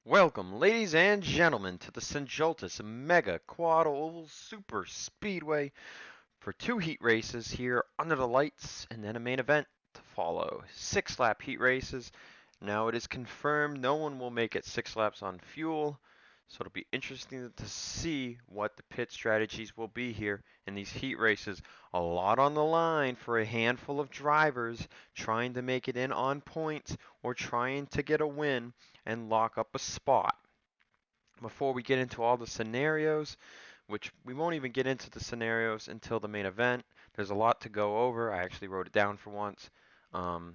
Welcome, ladies and gentlemen, to the ZenJoltis Mega Quad Oval Super Speedway for two heat races here under the lights and then a main event to follow. 6-lap heat races. Now it is confirmed no one will make it 6 laps on fuel, so it'll be interesting to see what the pit strategies will be here in these heat races. A lot on the line for a handful of drivers trying to make it in on points or trying to get a win and lock up a spot. Before we get into all the scenarios, which we won't even get into the scenarios until the main event, there's a lot to go over. I actually wrote it down for once, but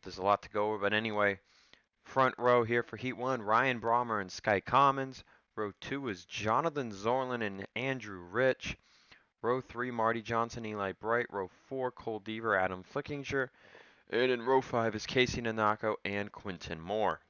there's a lot to go over. But anyway, front row here for Heat 1, Ryan Brommer and Sky Commons. Row 2 is Jonathan Zorlin and Andrew Rich. Row 3, Marty Johnson, Eli Bright. Row 4, Cole Deaver, Adam Flickinger. And in row 5 is Casey Nanako and Quinton Moore.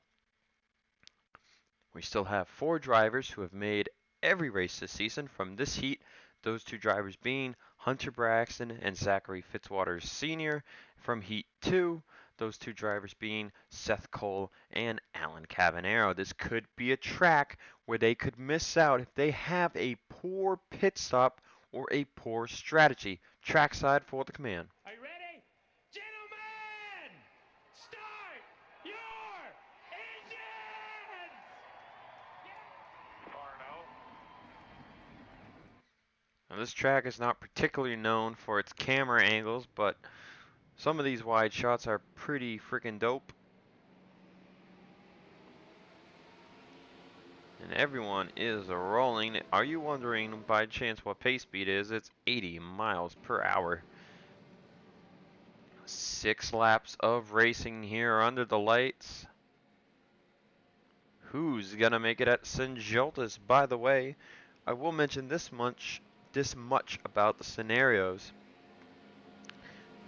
We still have 4 drivers who have made every race this season from this heat, those 2 drivers being Hunter Braxton and Zachary Fitzwater Sr. From Heat 2, those 2 drivers being Seth Cole and Alan Cavanero. This could be a track where they could miss out if they have a poor pit stop or a poor strategy. Trackside for the command. Are you ready? Gentlemen, start your engines! Now this track is not particularly known for its camera angles, but some of these wide shots are pretty freaking dope. And everyone is rolling. Are you wondering by chance what pace speed is? It's 80 miles per hour. 6 laps of racing here under the lights. Who's gonna make it at ZenJoltis? By the way, I will mention this much about the scenarios.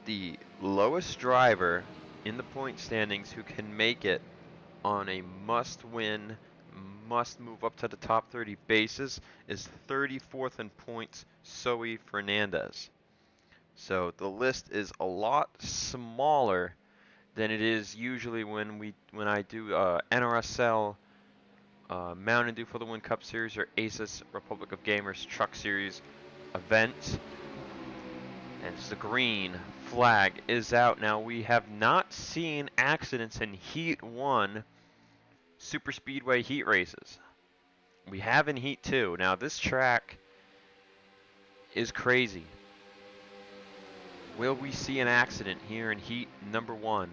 The lowest driver in the point standings who can make it on a must-win, must move up to the top 30 basis is 34th in points, Zoe Fernandez. So the list is a lot smaller than it is usually when I do NRSL, Mountain Dew for the Win Cup Series, or ASUS Republic of Gamers Truck Series events. And the green flag is out. Now, we have not seen accidents in Heat 1 Super Speedway heat races. We have in Heat 2. Now, this track is crazy. Will we see an accident here in Heat number 1?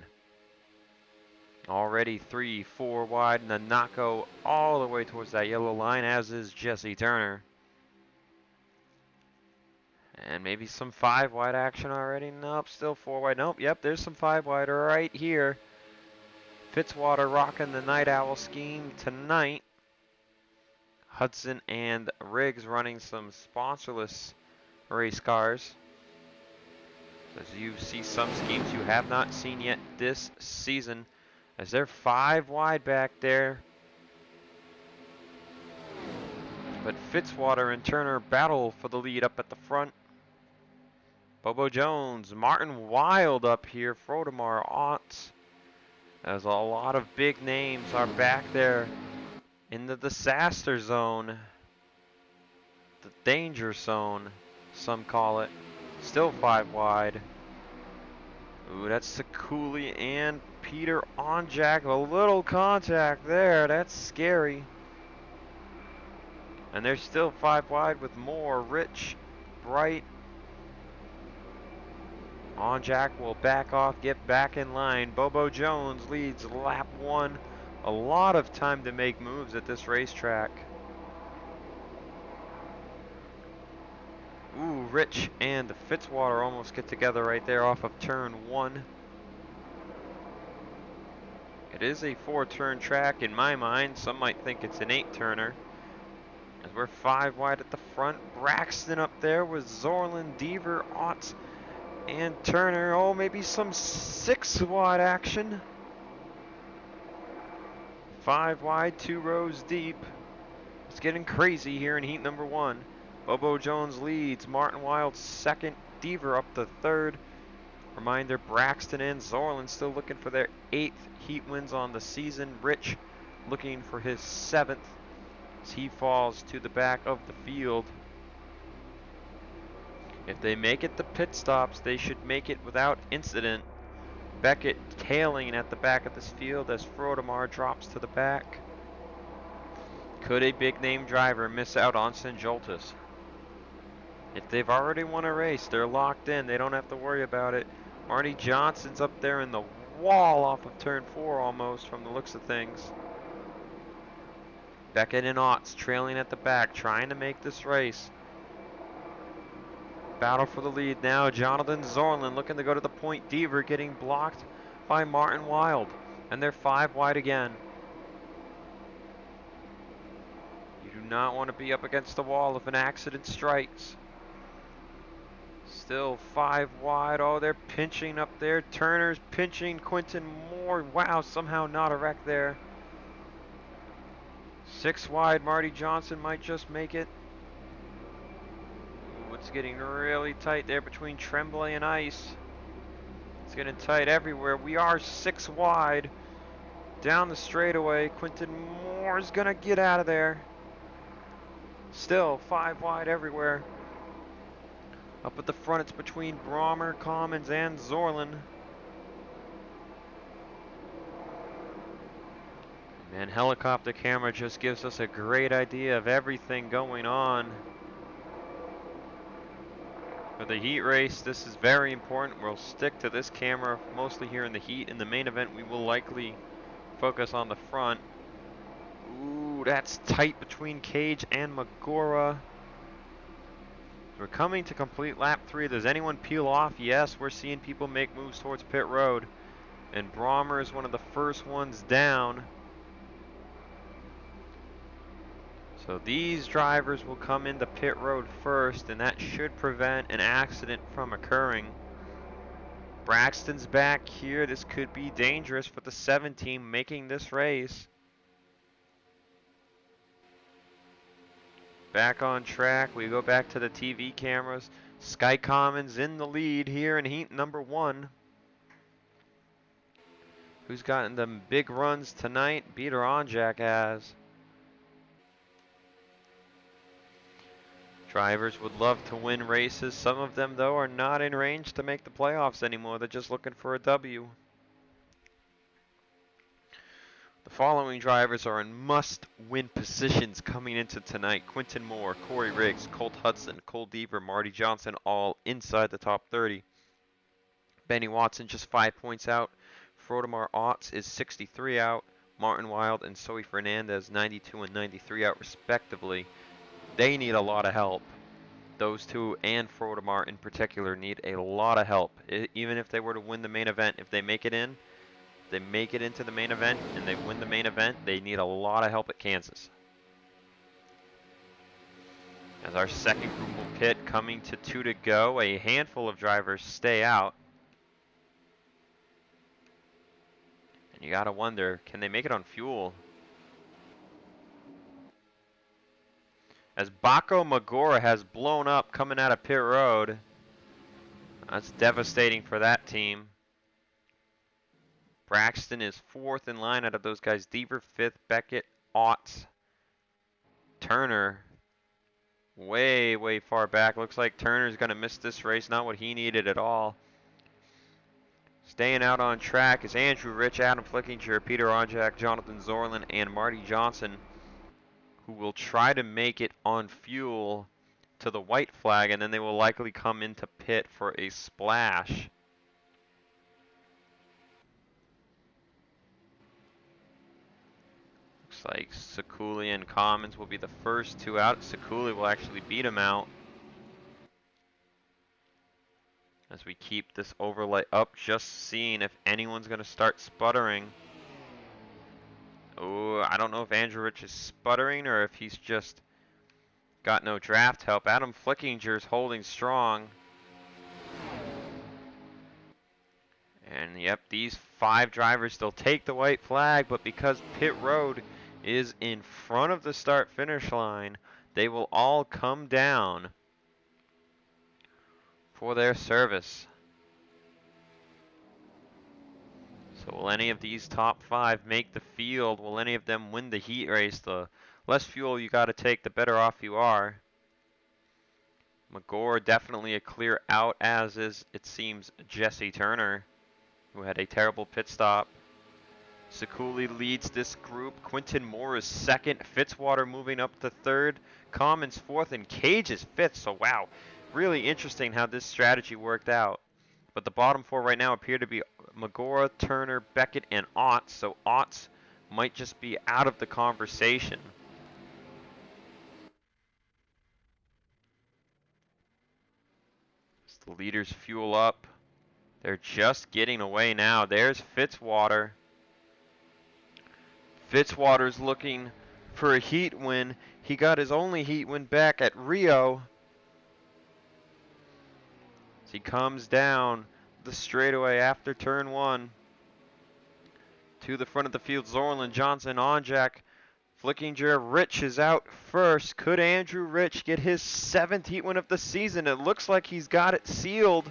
Already 3, 4 wide. Nanako all the way towards that yellow line, as is Jesse Turner. And maybe some 5 wide action already. Nope, still 4 wide. Nope, yep, there's some 5 wide right here. Fitzwater rocking the Night Owl scheme tonight. Hudson and Riggs running some sponsorless race cars. As you see some schemes you have not seen yet this season, as they're 5 wide back there. But Fitzwater and Turner battle for the lead up at the front. Bobo Jones, Martin Wild up here, Frodemar Ott. As a lot of big names are back there in the disaster zone. The danger zone, some call it. Still 5 wide. Ooh, that's Sakuli and Peter Onjak. A little contact there. That's scary. And they're still 5 wide with more. Rich, Bright. Onjak will back off, get back in line. Bobo Jones leads lap 1. A lot of time to make moves at this racetrack. Ooh, Rich and Fitzwater almost get together right there off of turn 1. It is a 4-turn track in my mind. Some might think it's an 8-turner. As we're 5 wide at the front. Braxton up there with Zorlin, Deaver, Ott, and Turner. Oh, maybe some 6 wide action. 5 wide, 2 rows deep. It's getting crazy here in Heat number 1. Bobo Jones leads, Martin Wild second, Deaver up to third. Reminder, Braxton and Zorlin still looking for their 8th Heat wins on the season. Rich looking for his 7th as he falls to the back of the field. If they make it to pit stops, they should make it without incident. Beckett tailing at the back of this field as Frodemar drops to the back. Could a big name driver miss out on ZenJoltis? If they've already won a race, they're locked in. They don't have to worry about it. Marty Johnson's up there in the wall off of turn 4 almost from the looks of things. Beckett and Otts trailing at the back, trying to make this race. Battle for the lead now. Jonathan Zorlin looking to go to the point. Deaver getting blocked by Martin Wild. And they're 5 wide again. You do not want to be up against the wall if an accident strikes. Still 5 wide. Oh, they're pinching up there. Turner's pinching Quinton Moore. Wow, somehow not a wreck there. 6 wide. Marty Johnson might just make it. It's getting really tight there between Tremblay and Ice. It's getting tight everywhere. We are 6 wide. Down the straightaway. Quinton Moore's gonna get out of there. Still 5 wide everywhere. Up at the front, it's between Brommer, Commons, and Zorlin. And helicopter camera just gives us a great idea of everything going on. For the heat race, this is very important. We'll stick to this camera mostly here in the heat. In the main event, we will likely focus on the front. Ooh, that's tight between Cage and Magora. We're coming to complete lap 3. Does anyone peel off? Yes, we're seeing people make moves towards pit road. And Brommer is one of the first ones down. So these drivers will come into pit road first, and that should prevent an accident from occurring. Braxton's back here. This could be dangerous for the 7 team making this race. Back on track. We go back to the TV cameras. Sky Commons in the lead here in heat number 1. Who's gotten them big runs tonight? Peter Onjak has. Drivers would love to win races. Some of them, though, are not in range to make the playoffs anymore. They're just looking for a W. The following drivers are in must-win positions coming into tonight. Quinton Moore, Corey Riggs, Colt Hudson, Cole Deaver, Marty Johnson, all inside the top 30. Benny Watson just 5 points out. Frodemar Otts is 63 out. Martin Wild and Zoe Fernandez 92 and 93 out respectively. They need a lot of help. Those two and Frodemar in particular need a lot of help. Even if they were to win the main event, if they make it in, they make it into the main event and they win the main event, they need a lot of help at Kansas. As our second group will pit, coming to 2 to go, a handful of drivers stay out. And you gotta wonder, can they make it on fuel? As Baco Magora has blown up coming out of pit road. That's devastating for that team. Braxton is 4th in line out of those guys. Deaver 5th, Beckett, Otts, Turner way, way far back. Looks like Turner's going to miss this race. Not what he needed at all. Staying out on track is Andrew Rich, Adam Flickinger, Peter Onjak, Jonathan Zorlin, and Marty Johnson, who will try to make it on fuel to the white flag, and then they will likely come into pit for a splash. Looks like Sekuli and Commons will be the first 2 out. Sekuli will actually beat him out. As we keep this overlay up, just seeing if anyone's going to start sputtering. Oh, I don't know if Andrew Rich is sputtering or if he's just got no draft help. Adam Flickinger's holding strong. And yep, these 5 drivers, they'll take the white flag, but because pit road is in front of the start-finish line, they will all come down for their service. So will any of these top 5 make the field. Will any of them win the heat race? The less fuel you got to take, the better off you are. Magor definitely a clear out, as is, it seems, Jesse Turner, who had a terrible pit stop. Sekuli leads this group. Quinton Moore is second. Fitzwater moving up to third. Commons fourth, and Cage is fifth. So wow, really interesting how this strategy worked out. But the bottom 4 right now appear to be Magora, Turner, Beckett, and Otts. So Otts might just be out of the conversation. As the leaders fuel up. They're just getting away now. There's Fitzwater. Fitzwater's looking for a heat win. He got his only heat win back at Rio. As he comes down the straightaway after turn 1. To the front of the field, Zorland, Johnson, Onjak, Flickinger. Rich is out first. Could Andrew Rich get his 7th heat win of the season? It looks like he's got it sealed.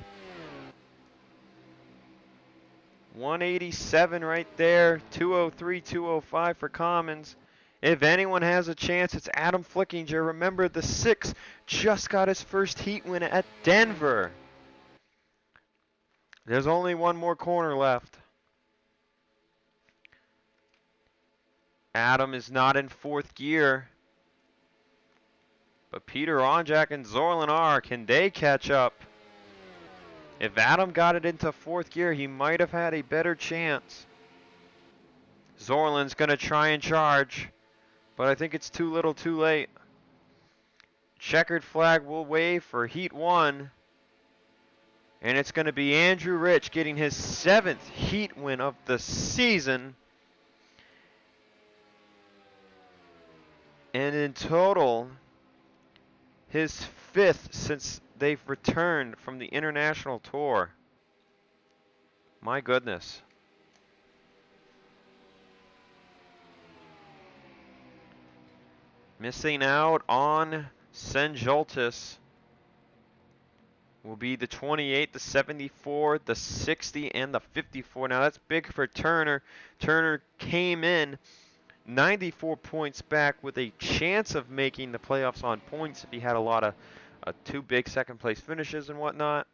187 right there. 203, 205 for Commons. If anyone has a chance, it's Adam Flickinger. Remember, the 6 just got his first heat win at Denver. There's only one more corner left. Adam is not in 4th gear. But Peter Onjak and Zorlan are. Can they catch up? If Adam got it into 4th gear, he might have had a better chance. Zorlan's going to try and charge, but I think it's too little too late. Checkered flag will wave for heat 1. And it's going to be Andrew Rich getting his 7th heat win of the season. And in total, his 5th since they've returned from the international tour. My goodness. Missing out on ZenJoltis will be the 28, the 74, the 60, and the 54. Now that's big for Turner. Turner came in 94 points back with a chance of making the playoffs on points if he had a lot of 2 big second place finishes and whatnot.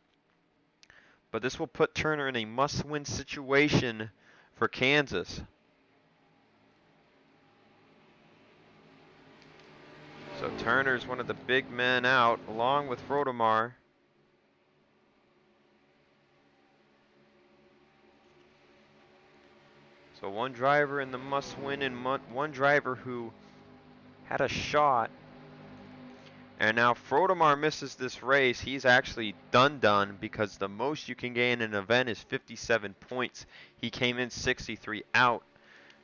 But this will put Turner in a must-win situation for Kansas. So Turner's one of the big men out, along with Rodemar. So one driver in the must-win and one driver who had a shot. And now Frodemar misses this race. He's actually done because the most you can gain in an event is 57 points. He came in 63 out.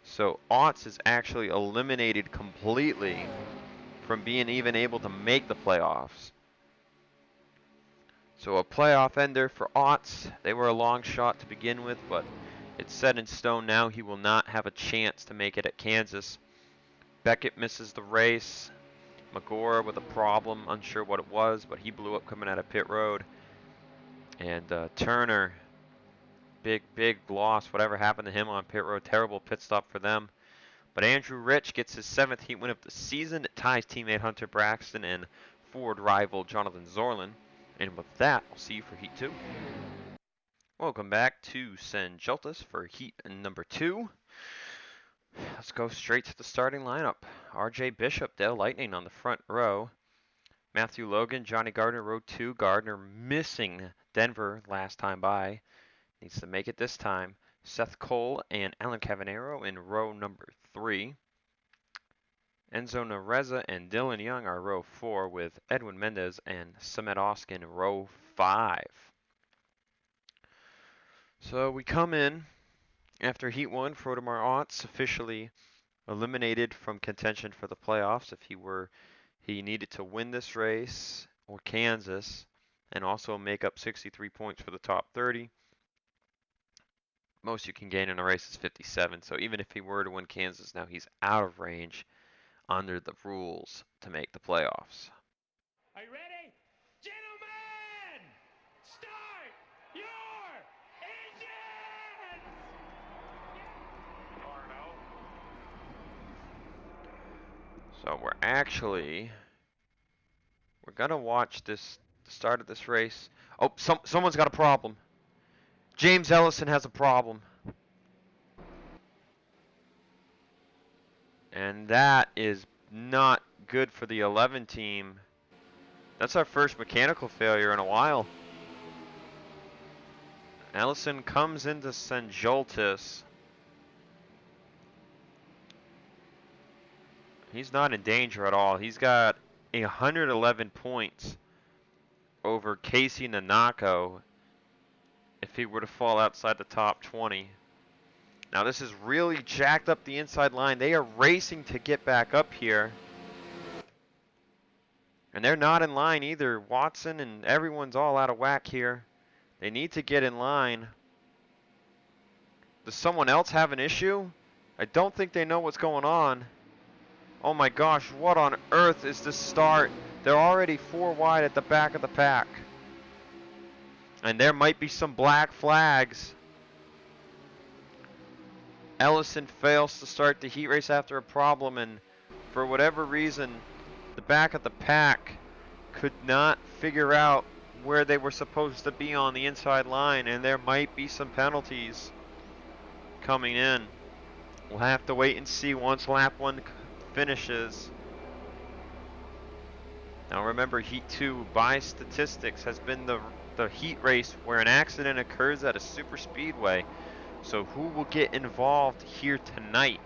So Otts is actually eliminated completely from being even able to make the playoffs. So a playoff ender for Otts. They were a long shot to begin with, but it's set in stone now. He will not have a chance to make it at Kansas. Beckett misses the race. Magora with a problem, unsure what it was, but he blew up coming out of pit road. And Turner, big loss. Whatever happened to him on pit road, terrible pit stop for them. But Andrew Rich gets his 7th heat win of the season. It ties teammate Hunter Braxton and Ford rival Jonathan Zorlan. And with that, we'll see you for heat 2. Welcome back to ZenJoltis for heat number 2. Let's go straight to the starting lineup. RJ Bishop, Dale Lightning on the front row. Matthew Logan, Johnny Gardner, row 2. Gardner missing Denver last time by. Needs to make it this time. Seth Cole and Alan Cavanero in row number 3. Enzo Nareza and Dylan Young are row 4 with Edwin Mendez and Samet Oskin row 5. So we come in after heat 1. Frodemar Otts officially eliminated from contention for the playoffs. If he needed to win this race or Kansas and also make up 63 points for the top 30. Most you can gain in a race is 57. So even if he were to win Kansas now, he's out of range under the rules to make the playoffs. Are you ready? Gentlemen, start your engines! So we're gonna watch the start of this race. Oh, someone's got a problem. James Ellison has a problem. And that is not good for the 11 team. That's our first mechanical failure in a while. Ellison comes into ZenJoltis. He's not in danger at all. He's got 111 points over Casey Nanako if he were to fall outside the top 20. Now this has really jacked up the inside line. They are racing to get back up here. And they're not in line either. Watson and everyone's all out of whack here. They need to get in line. Does someone else have an issue? I don't think they know what's going on. Oh my gosh, what on earth is this start? They're already 4 wide at the back of the pack. And there might be some black flags. Ellison fails to start the heat race after a problem, and for whatever reason, the back of the pack could not figure out where they were supposed to be on the inside line, and there might be some penalties coming in. We'll have to wait and see once lap 1 finishes. Now remember, Heat 2 by statistics has been the heat race where an accident occurs at a super speedway. So who will get involved here tonight?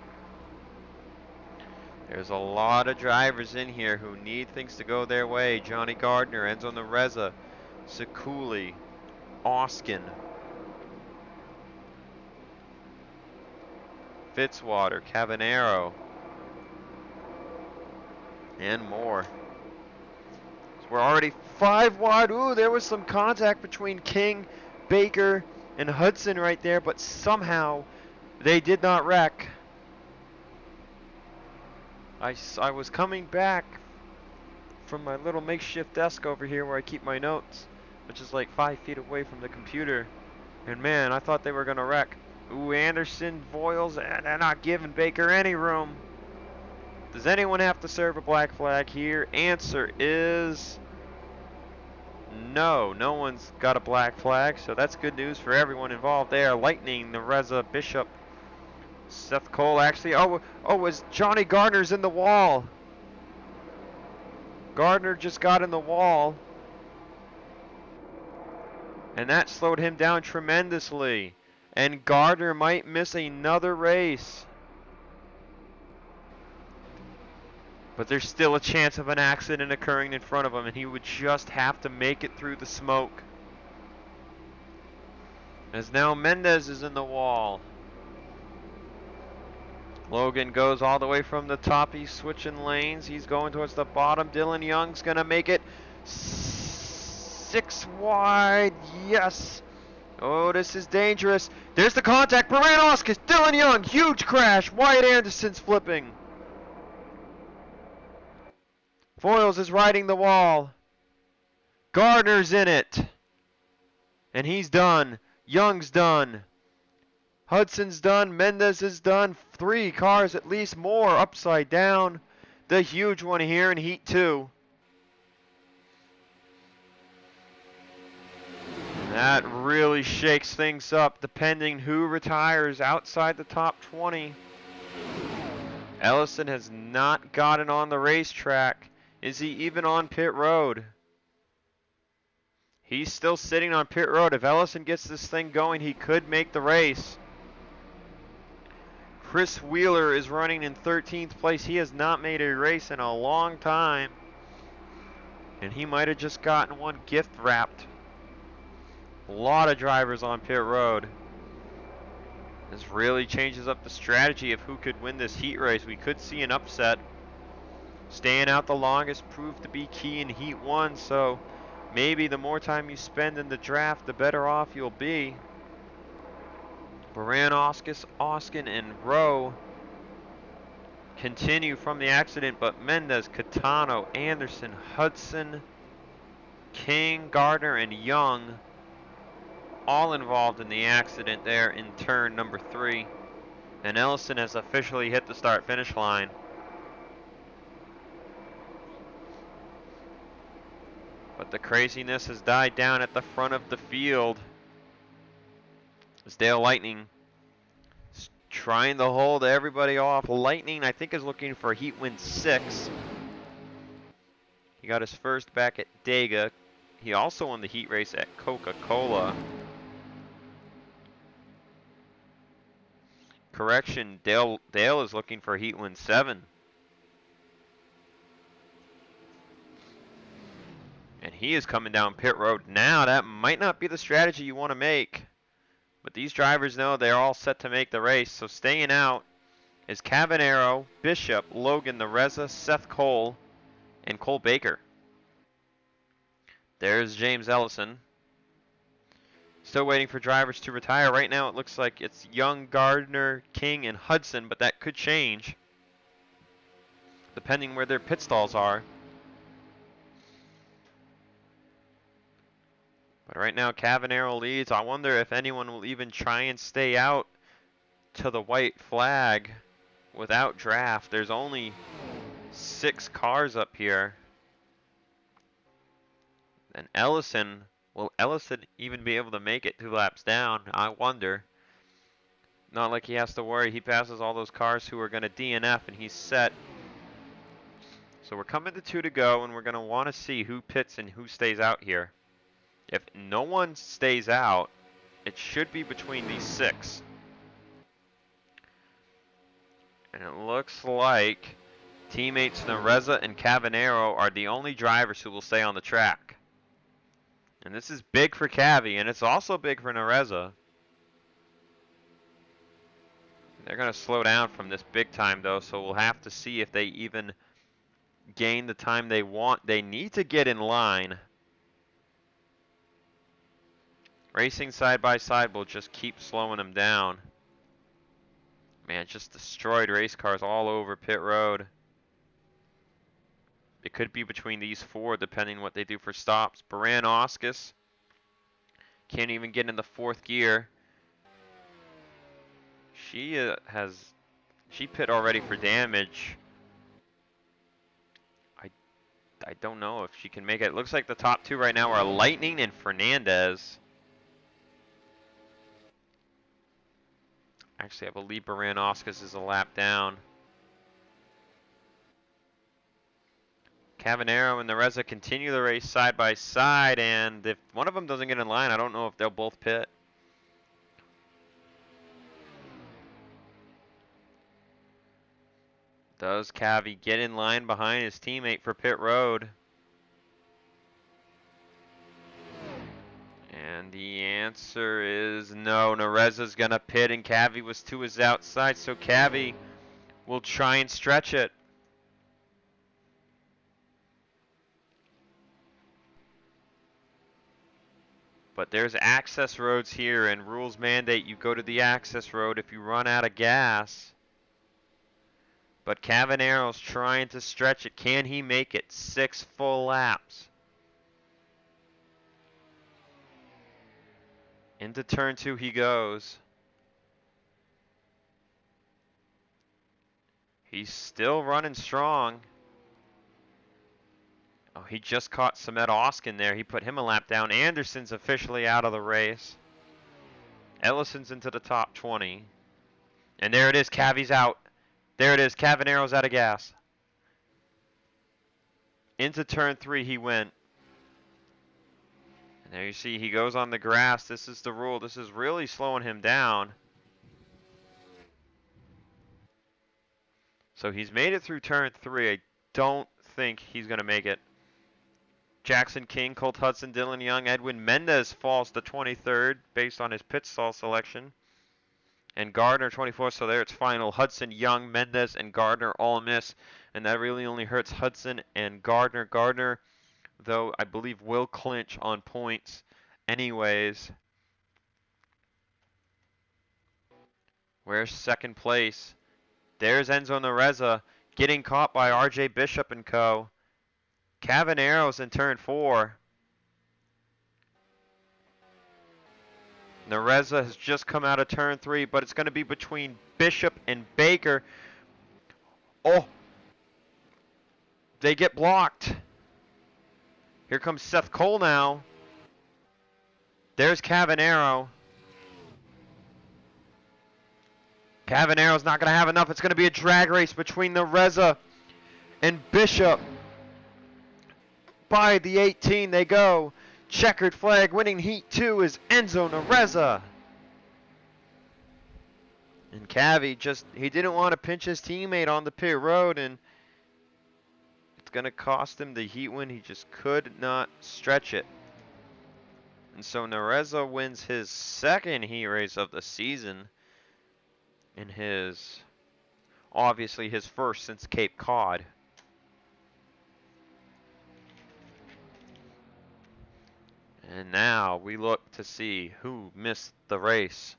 There's a lot of drivers in here who need things to go their way. Johnny Gardner ends on the Reza. Sekuli, Oskin, Fitzwater, Cavanero, and more. So we're already 5 wide. Ooh, there was some contact between King, Baker, and Hudson right there, but somehow they did not wreck. I was coming back from my little makeshift desk over here where I keep my notes, which is like 5 feet away from the computer, and man, I thought they were gonna wreck. Ooh, Anderson, Voiles, and they're not giving Baker any room. Does anyone have to serve a black flag here? Answer is no. No one's got a black flag, so that's good news for everyone involved there. Lightning, the Reza, Bishop, Seth Cole actually. Oh, was Johnny Gardner's in the wall. Gardner just got in the wall. And that slowed him down tremendously. And Gardner might miss another race. But there's still a chance of an accident occurring in front of him, and he would just have to make it through the smoke. As now Mendez is in the wall. Logan goes all the way from the top. He's switching lanes. He's going towards the bottom. Dylan Young's going to make it 6 wide. Yes. Oh, this is dangerous. There's the contact. Baran-Oskis, Dylan Young, huge crash. Wyatt Anderson's flipping. Foyles is riding the wall. Gardner's in it. And he's done. Young's done. Hudson's done. Mendez is done. 3 cars at least more upside down. The huge one here in Heat 2. That really shakes things up depending who retires outside the top 20. Ellison has not gotten on the racetrack. Is he even on pit road? He's still sitting on pit road. If Ellison gets this thing going, he could make the race. Chris Wheeler is running in 13th place. He has not made a race in a long time. And he might have just gotten one gift wrapped. A lot of drivers on pit road. This really changes up the strategy of who could win this heat race. We could see an upset. Staying out the longest proved to be key in Heat 1, so maybe the more time you spend in the draft, the better off you'll be. Baran-Oskis, Oskin, and Rowe continue from the accident, but Mendez, Catano, Anderson, Hudson, King, Gardner, and Young all involved in the accident there in turn number 3. And Ellison has officially hit the start-finish line. But the craziness has died down at the front of the field. As Dale Lightning is trying to hold everybody off. Lightning, I think, is looking for heat win 6. He got his first back at Dega. He also won the heat race at Coca-Cola. Correction, Dale is looking for heat win 7. And he is coming down pit road now. That might not be the strategy you want to make. But these drivers know they're all set to make the race. So staying out is Cavanero, Bishop, Logan, Nareza, Seth Cole, and Cole Baker. There's James Ellison. Still waiting for drivers to retire. Right now it looks like it's Young, Gardner, King, and Hudson, but that could change depending where their pit stalls are. But right now Cavanero leads. I wonder if anyone will even try and stay out to the white flag without draft. There's only 6 cars up here. And Ellison, will Ellison even be able to make it 2 laps down? I wonder. Not like he has to worry. He passes all those cars who are going to DNF and he's set. So we're coming to 2 to go and we're going to want to see who pits and who stays out here. If no one stays out, it should be between these 6. And it looks like teammates Nareza and Cavanero are the only drivers who will stay on the track. And this is big for Cavi, and it's also big for Nareza. They're going to slow down from this big time, though, so we'll have to see if they even gain the time they want. They need to get in line. Racing side by side will just keep slowing them down. Man, just destroyed race cars all over pit road. It could be between these 4 depending what they do for stops. Baran Oscus can't even get in the 4th gear. She pit already for damage. I don't know if she can make it. It looks like the top 2 right now are Lightning and Fernandez. Actually, I believe Baran Oscus is a lap down. Cavanero and Nareza continue the race side by side, and if one of them doesn't get in line, I don't know if they'll both pit. Does Cavi get in line behind his teammate for pit road? And the answer is no. Nareza's gonna pit, and Cavi was to his outside, so Cavi will try and stretch it. But there's access roads here, and rules mandate you go to the access road if you run out of gas. But Cavanero's trying to stretch it. Can he make it 6 full laps? Into turn 2 he goes. He's still running strong. Oh, he just caught Samet Oskin there. He put him a lap down. Anderson's officially out of the race. Ellison's into the top 20. And there it is. Cavi's out. There it is. Cavanero's out of gas. Into turn 3 he went. And there you see he goes on the grass. This is the rule. This is really slowing him down. So he's made it through turn 3. I don't think he's going to make it. Jackson King, Colt Hudson, Dylan Young, Edwin Mendez falls to 23rd based on his pit stall selection. And Gardner 24th, so there it's final. Hudson, Young, Mendez, and Gardner all miss. And that really only hurts Hudson and Gardner. Gardner, though, I believe will clinch on points anyways. Where's second place? There's Enzo Nareza getting caught by RJ Bishop and co. Cavanero's in turn 4. Nareza has just come out of turn 3, but it's going to be between Bishop and Baker. Oh! They get blocked. Here comes Seth Cole now. There's Cavanero. Cavanero's not going to have enough. It's going to be a drag race between the Reza and Bishop. By the 18 they go. Checkered flag winning heat 2 is Enzo Nareza. And Cavi he didn't want to pinch his teammate on the pit road, and it's going to cost him the heat win. He just could not stretch it. And so Nareza wins his second heat race of the season, in obviously his first since Cape Cod. And now we look to see who missed the race.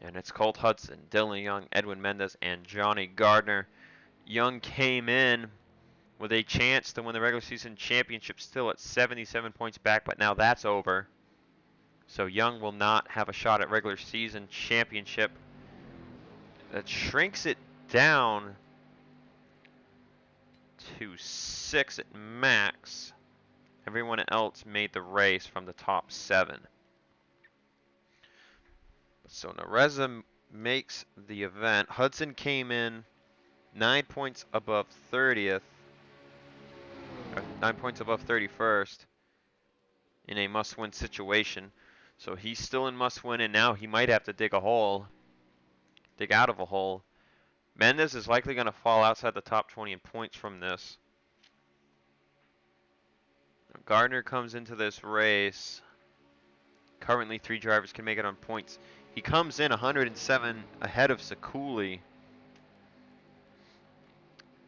And it's Colt Hudson, Dylan Young, Edwin Mendez, and Johnny Gardner. Young came in with a chance to win the regular season championship, still at 77 points back, but now that's over. So Young will not have a shot at regular season championship. That shrinks it down to 6 at max. Everyone else made the race from the top 7. So Nareza makes the event. Hudson came in 9 points above 30th. 9 points above 31st in a must-win situation. So he's still in must-win, and now he might have to dig out of a hole. Mendez is likely going to fall outside the top 20 in points from this. Gardner comes into this race. Currently 3 drivers can make it on points. He comes in 107 ahead of Sekuli.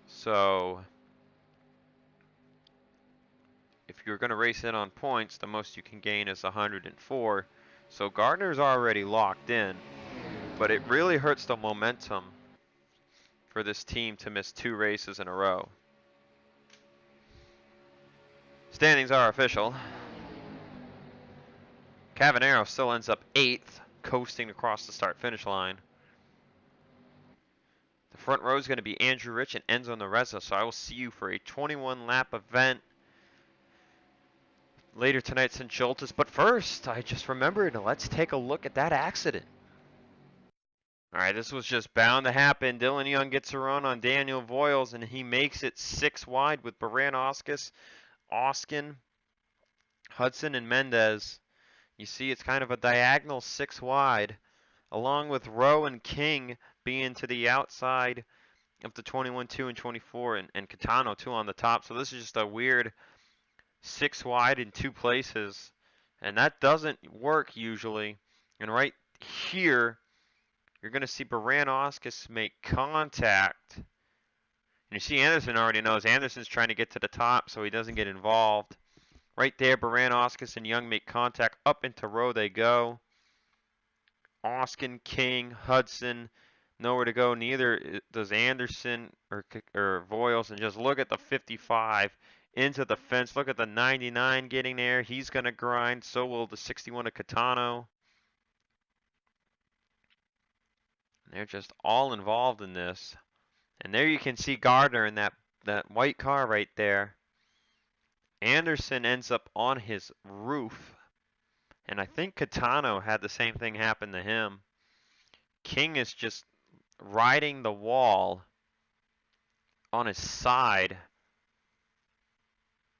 So if you're going to race in on points, the most you can gain is 104. So Gardner's already locked in, but it really hurts the momentum for this team to miss 2 races in a row. Standings are official. Cavanero still ends up 8th, coasting across the start-finish line. The front row is going to be Andrew Rich and Enzo Nareza, so I will see you for a 21-lap event later tonight at ZenJoltis. But first, I just remembered, let's take a look at that accident. All right, this was just bound to happen. Dylan Young gets a run on Daniel Voiles, and he makes it 6 wide with Baran Oskin, Hudson, and Mendez. You see it's kind of a diagonal 6 wide, along with Rowe and King being to the outside of the 21, 2, and 24, and Catano 2 on the top. So this is just a weird 6 wide in 2 places, and that doesn't work usually. And right here, you're going to see Baran make contact. And you see Anderson already knows. Anderson's trying to get to the top so he doesn't get involved. Right there, Baran and Young make contact. Up into row they go. Oskin, King, Hudson, nowhere to go. Neither does Anderson or Voiles. And just look at the 55 into the fence. Look at the 99 getting there. He's going to grind. So will the 61 of Catano. They're just all involved in this. And there you can see Gardner in that white car right there. Anderson ends up on his roof. And I think Catano had the same thing happen to him. King is just riding the wall on his side.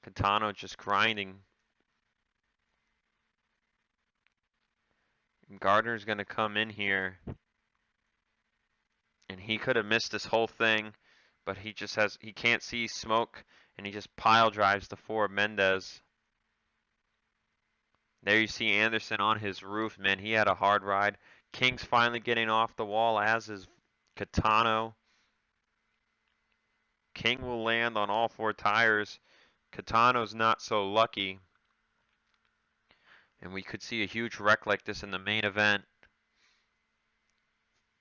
Catano just grinding. And Gardner's going to come in here. And he could have missed this whole thing, but he can't see smoke, and he just pile drives the 4 Mendez. There you see Anderson on his roof. Man, he had a hard ride. King's finally getting off the wall, as is Catano. King will land on all 4 tires. Catano's not so lucky. And we could see a huge wreck like this in the main event.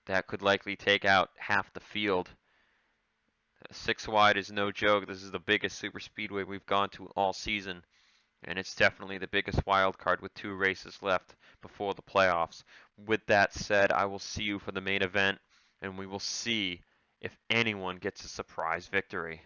That could likely take out half the field. 6 wide is no joke. This is the biggest super speedway we've gone to all season. And it's definitely the biggest wild card with 2 races left before the playoffs. With that said, I will see you for the main event, and we will see if anyone gets a surprise victory.